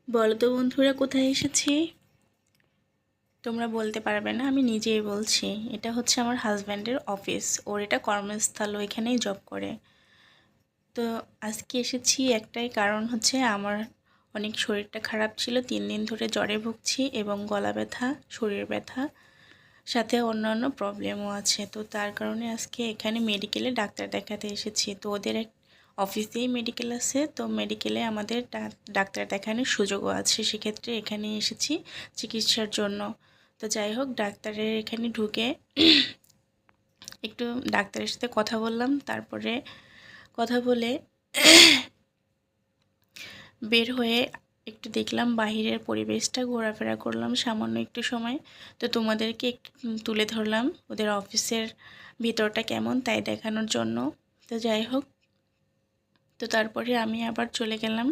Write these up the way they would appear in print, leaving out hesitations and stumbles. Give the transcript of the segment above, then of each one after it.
বলো তো বন্ধুরা, কোথায় এসেছি? তোমরা বলতে পারবে না, আমি নিজেই বলছি। এটা হচ্ছে আমার হাজব্যান্ডের অফিস, ওর এটা কর্মস্থল, ও এখানেই জব করে। তো আজকে এসেছি একটাই কারণ হচ্ছে, আমার অনেক শরীরটা খারাপ ছিল, 3 দিন ধরে জ্বরে ভুগছি এবং গলা ব্যথা, শরীর ব্যথা, সাথে অন্যান্য প্রবলেমও আছে। তো তার কারণে আজকে এখানে মেডিকেলে ডাক্তার দেখাতে এসেছি। তো ওদের অফিসেই মেডিকেল আছে, তো মেডিকেলে আমাদের ডাক্তার দেখানোর সুযোগও আছে, সেক্ষেত্রে এখানে এসেছি চিকিৎসার জন্য। তো যাই হোক, ডাক্তারের এখানে ঢুকে একটু ডাক্তারের সাথে কথা বললাম, তারপরে কথা বলে বের হয়ে একটু দেখলাম বাহিরের পরিবেশটা, ঘোরাফেরা করলাম সামান্য একটু সময়। তো তোমাদেরকে একটু তুলে ধরলাম ওদের অফিসের ভিতরটা কেমন, তাই দেখানোর জন্য। তো যাই হোক, তো তারপরে আমি আবার চলে গেলাম,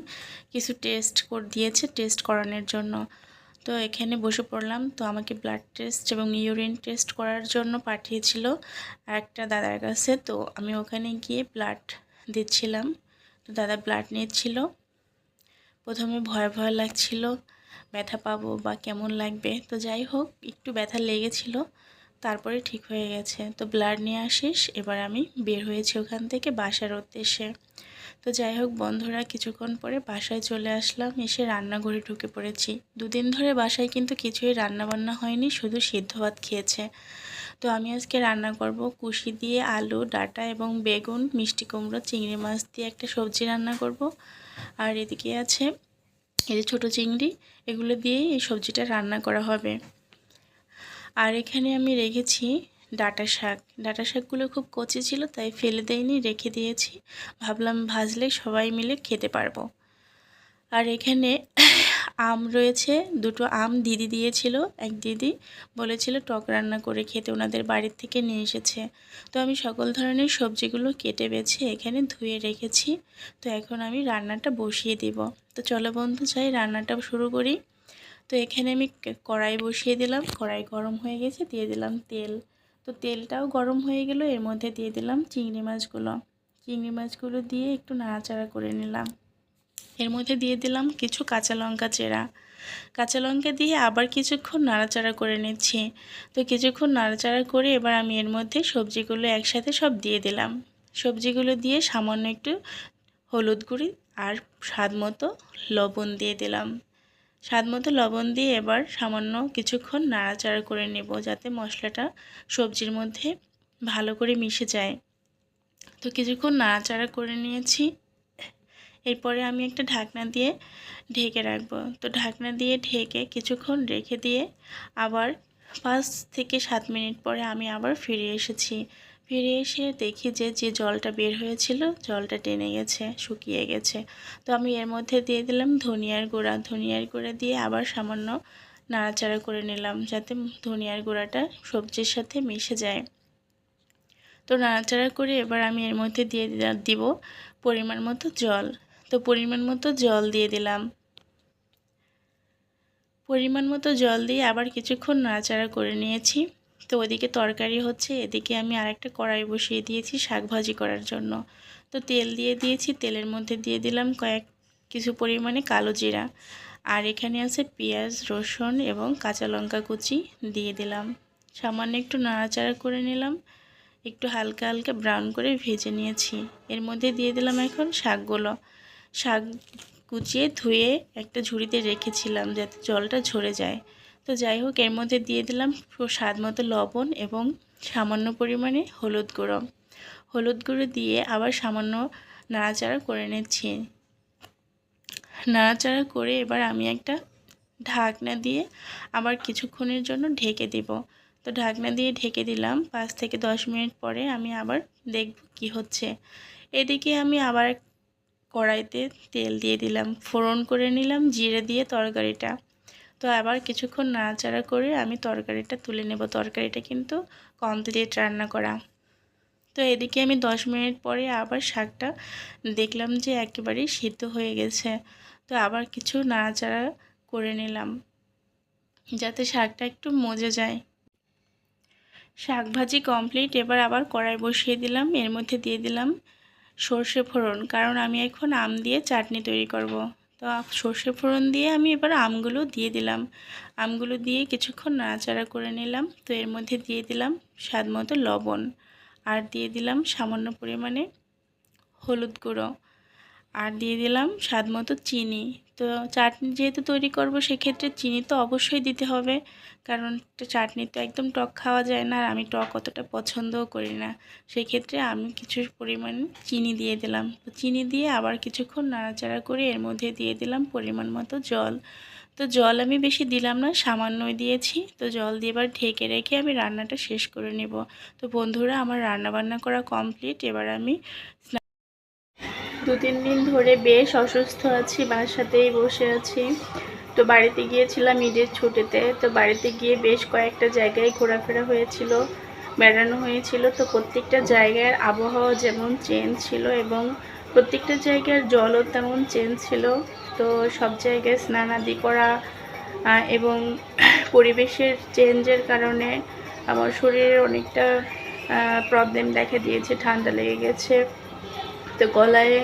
কিছু টেস্ট দিয়েছে টেস্ট করানোর জন্য। তো এখানে বসে পড়লাম। তো আমাকে ব্লাড টেস্ট এবং ইউরিন টেস্ট করার জন্য পাঠিয়েছিল একটা দাদার কাছে। তো আমি ওখানে গিয়ে ব্লাড দিচ্ছিলাম। তো দাদা ব্লাড নিচ্ছিল। প্রথমে ভয় ভয় লাগছিল, ব্যথা পাবো বা কেমন লাগবে। তো যাই হোক, একটু ব্যথা লেগেছিল, তারপরে ঠিক হয়ে গেছে। তো ব্লাড নিয়ে আসিস, এবার আমি বের হয়েছি ওখান থেকে বাসার উদ্দেশ্যে। তো যাই হোক বন্ধুরা, কিছুক্ষণ পরে বাসায় চলে আসলাম, এসে রান্নাঘরে ঢুকে পড়েছি। 2 দিন ধরে বাসায় কিন্তু কিছুই রান্নাবান্না হয়নি, শুধু সিদ্ধ ভাত খেয়েছে। তো আমি আজকে রান্না করব কুশি দিয়ে আলু, ডাঁটা এবং বেগুন, মিষ্টি কুমড়ো, চিংড়ি মাছ দিয়ে একটা সবজি রান্না করব। আর এদিকে আছে এই যে ছোটো চিংড়ি, এগুলো দিয়েই এই সবজিটা রান্না করা হবে। আর এখানে আমি রেখেছি ডাঁটা শাক। ডাঁটা শাকগুলো খুব কচি ছিল, তাই ফেলে দেইনি, রেখে দিয়েছি। ভাবলাম ভাজলে সবাই মিলে খেতে পারবো। আর এখানে আম রয়েছে, 2টো আম দিদি দিয়েছিল। এক দিদি বলেছিল টক রান্না করে খেতে, ওনাদের বাড়ির থেকে নিয়ে এসেছে। তো আমি সকল ধরনের সবজিগুলো কেটে বেছে এখানে ধুয়ে রেখেছি। তো এখন আমি রান্নাটা বসিয়ে দিব। তো চলো বন্ধু, যাই রান্নাটা শুরু করি। তো এখানে আমি কড়াই বসিয়ে দিলাম, কড়াই গরম হয়ে গেছে, দিয়ে দিলাম তেল। তো তেলটাও গরম হয়ে গেল, এর মধ্যে দিয়ে দিলাম চিংড়ি মাছগুলো। চিংড়ি মাছগুলো দিয়ে একটু নাড়াচাড়া করে নিলাম। এর মধ্যে দিয়ে দিলাম কিছু কাঁচা লঙ্কা চেরা। কাঁচা লঙ্কা দিয়ে আবার কিছুক্ষণ নাড়াচাড়া করে নিচ্ছি। তো কিছুক্ষণ নাড়াচাড়া করে এবার আমি এর মধ্যে সবজিগুলো একসাথে সব দিয়ে দিলাম। সবজিগুলো দিয়ে সামান্য একটু হলুদ গুঁড়ি আর স্বাদ মতো লবণ দিয়ে দিলাম। স্বাদ মতো লবণ দিয়ে এবার সামান্য কিছুক্ষণ নাড়াচাড়া করে নেব, যাতে মশলাটা সবজির মধ্যে ভালো করে মিশে যায়। তো কিছুক্ষণ নাড়াচাড়া করে নিয়েছি। এরপরে আমি একটা ঢাকনা দিয়ে ঢেকে রাখবো। তো ঢাকনা দিয়ে ঢেকে কিছুক্ষণ রেখে দিয়ে আবার 5 থেকে 7 মিনিট পরে আমি আবার ফিরে এসেছি। ফিরে এসে দেখি যে জলটা বের হয়েছিল, জলটা টেনে গেছে, শুকিয়ে গেছে। তো আমি এর মধ্যে দিয়ে দিলাম ধনিয়ার গুঁড়া। ধনিয়ার গুঁড়া দিয়ে আবার সামান্য নাড়াচাড়া করে নিলাম, যাতে ধনিয়ার গুঁড়াটা সবজির সাথে মিশে যায়। তো নাড়াচাড়া করে এবার আমি এর মধ্যে দিয়ে দিব পরিমাণ মতো জল। তো পরিমাণ মতো জল দিয়ে দিলাম। পরিমাণ মতো জল দিয়ে আবার কিছুক্ষণ নাড়াচাড়া করে নিয়েছি। তো ওদিকে তরকারি হচ্ছে, এদিকে আমি আরেকটা কড়াই বসিয়ে দিয়েছি শাক ভাজি করার জন্য। তো তেল দিয়ে দিয়েছি, তেলের মধ্যে দিয়ে দিলাম কিছু পরিমাণে কালো জিরা। আর এখানে আছে পেঁয়াজ, রসুন এবং কাঁচা লঙ্কা কুচি দিয়ে দিলাম। সামান্য একটু নাড়াচাড়া করে নিলাম, একটু হালকা হালকা ব্রাউন করে ভেজে নিয়েছি। এর মধ্যে দিয়ে দিলাম এখন শাকগুলো। শাক কুচিয়ে ধুয়ে একটা ঝুড়িতে রেখেছিলাম, যাতে জলটা ঝরে যায়। তো যাই হোক, এর মধ্যে দিয়ে দিলাম স্বাদ মতো লবণ এবং সামান্য পরিমাণে হলুদ গুঁড়ো। হলুদ গুঁড়ো দিয়ে আবার সামান্য নাড়াচাড়া করে নিচ্ছি। নাড়াচাড়া করে এবার আমি একটা ঢাকনা দিয়ে আবার কিছুক্ষণের জন্য ঢেকে দেব। তো ঢাকনা দিয়ে ঢেকে দিলাম। 5 থেকে 10 মিনিট পরে আমি আবার দেখব কি হচ্ছে। এদিকে আমি আবার কড়াইতে তেল দিয়ে দিলাম, ফোড়ন করে নিলাম জিরে দিয়ে তরকারিটা। তো আবার কিছুক্ষণ নাড়াচাড়া করে আমি তরকারিটা তুলে নেব। তরকারিটা কিন্তু কমপ্লিট রান্না করা। তো এদিকে আমি 10 মিনিট পরে আবার শাকটা দেখলাম যে একেবারেই সিদ্ধ হয়ে গেছে। তো আবার কিছু নাড়াচাড়া করে নিলাম, যাতে শাকটা একটু মজে যায়। শাক ভাজি কমপ্লিট। এবার আবার কড়াই বসিয়ে দিলাম, এর মধ্যে দিয়ে দিলাম সর্ষে ফোড়ন, কারণ আমি এখন আম দিয়ে চাটনি তৈরি করব। তো সর্ষে ফোড়ন দিয়ে আমি এবার আমগুলো দিয়ে দিলাম। আমগুলো দিয়ে কিছুক্ষণ নাড়াচাড়া করে নিলাম। তো এর মধ্যে দিয়ে দিলাম স্বাদ মতো লবণ, আর দিয়ে দিলাম সামান্য পরিমাণে হলুদ গুঁড়ো, আর দিয়ে দিলাম স্বাদ মতো চিনি। তো চাটনি যেহেতু তৈরি করব সেক্ষেত্রে চিনি তো অবশ্যই দিতে হবে, কারণ চাটনি তো একদম টক খাওয়া যায় না, আর আমি টক অতটা পছন্দও করি না। সেক্ষেত্রে আমি কিছু পরিমাণ চিনি দিয়ে দিলাম। তো চিনি দিয়ে আবার কিছুক্ষণ নাড়াচাড়া করে এর মধ্যে দিয়ে দিলাম পরিমাণ মতো জল। তো জল আমি বেশি দিলাম না, সামান্যই দিয়েছি। তো জল দিয়ে এবার ঢেকে রেখে আমি রান্নাটা শেষ করে নেব। তো বন্ধুরা, আমার রান্না বান্না করা কমপ্লিট। এবার আমি 2-3 দিন ধরে বেশ অসুস্থ আছি, বাসাতেই বসে আছি। তো বাড়িতে গিয়েছিলাম ঈদের ছুটিতে। তো বাড়িতে গিয়ে বেশ কয়েকটা জায়গায় ঘোরাফেরা হয়েছিল, বেড়ানো হয়েছিল। তো প্রত্যেকটা জায়গার আবহাওয়া যেমন চেঞ্জ ছিল এবং প্রত্যেকটা জায়গার জলও তেমন চেঞ্জ ছিল। তো সব জায়গায় স্নানাদি করা এবং পরিবেশের চেঞ্জের কারণে আমার শরীরে অনেকটা প্রবলেম দেখা দিয়েছে, ঠান্ডা লেগে গেছে। তো গলায়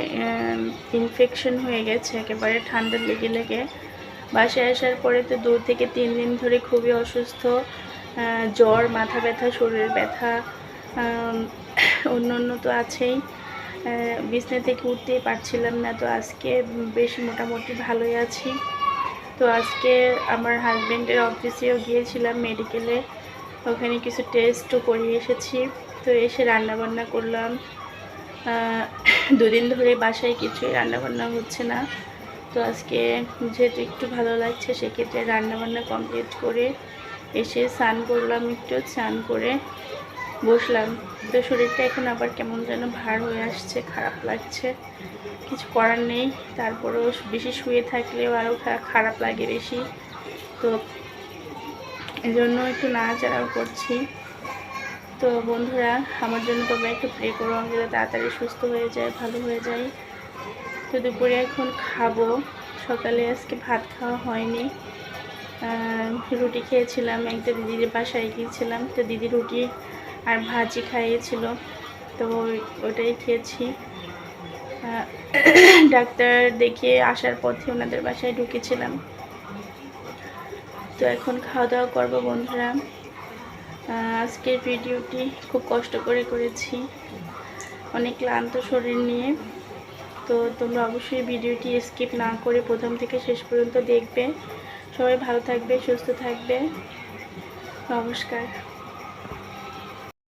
ইনফেকশন হয়ে গেছে একেবারে ঠান্ডা লেগে লেগে। বাসায় আসার পরে তো 2 থেকে 3 দিন ধরে খুবই অসুস্থ, জ্বর, মাথা ব্যথা, শরীর ব্যথা, অন্য অন্য তো আছেই। বিছানা থেকে উঠতেই পারছিলাম না। তো আজকে বেশ মোটামুটি ভালোই আছি। তো আজকে আমার হাজব্যান্ডের অফিসেও গিয়েছিলাম, মেডিকেলে। ওখানে কিছু টেস্টও করিয়ে এসেছি। তো এসে রান্নাবান্না করলাম। 2 দিন ধরে বাসায় কিছুই রান্নাবান্না হচ্ছে না। তো আজকে যেহেতু একটু ভালো লাগছে, সেক্ষেত্রে রান্নাবান্না কমপ্লিট করে এসে স্নান করলাম, একটু স্নান করে বসলাম। তো শরীরটা এখন আবার কেমন যেন ভার হয়ে আসছে, খারাপ লাগছে। কিছু করার নেই, তারপরেও বেশি শুয়ে থাকলেও আরও খারাপ লাগে বেশি। তো এজন্য একটু নাড়াচাড়াও করছি। তো বন্ধুরা, আমার জন্য তোমরা একটু প্রে করো, আমি যাতে তাড়াতাড়ি সুস্থ হয়ে যায়, ভালো হয়ে যায়। তো দুপুরে এখন খাবো। সকালে আজকে ভাত খাওয়া হয়নি, রুটি খেয়েছিলাম। একটা দিদির বাসায় গিয়েছিলাম, তো দিদি রুটি আর ভাজি খাইয়েছিল, তো ওটাই খেয়েছি। ডাক্তার দেখিয়ে আসার পথে ওনাদের বাসায় ঢুকেছিলাম। তো এখন খাওয়া দাওয়া করবো বন্ধুরা। আজকের ভিডিওটি খুব কষ্ট করে করেছি, অনেক ক্লান্ত শরীর নিয়ে। তো তোমরা অবশ্যই ভিডিওটি স্কিপ না করে প্রথম থেকে শেষ পর্যন্ত দেখবে। সবাই ভালো থাকবে, সুস্থ থাকবে। নমস্কার।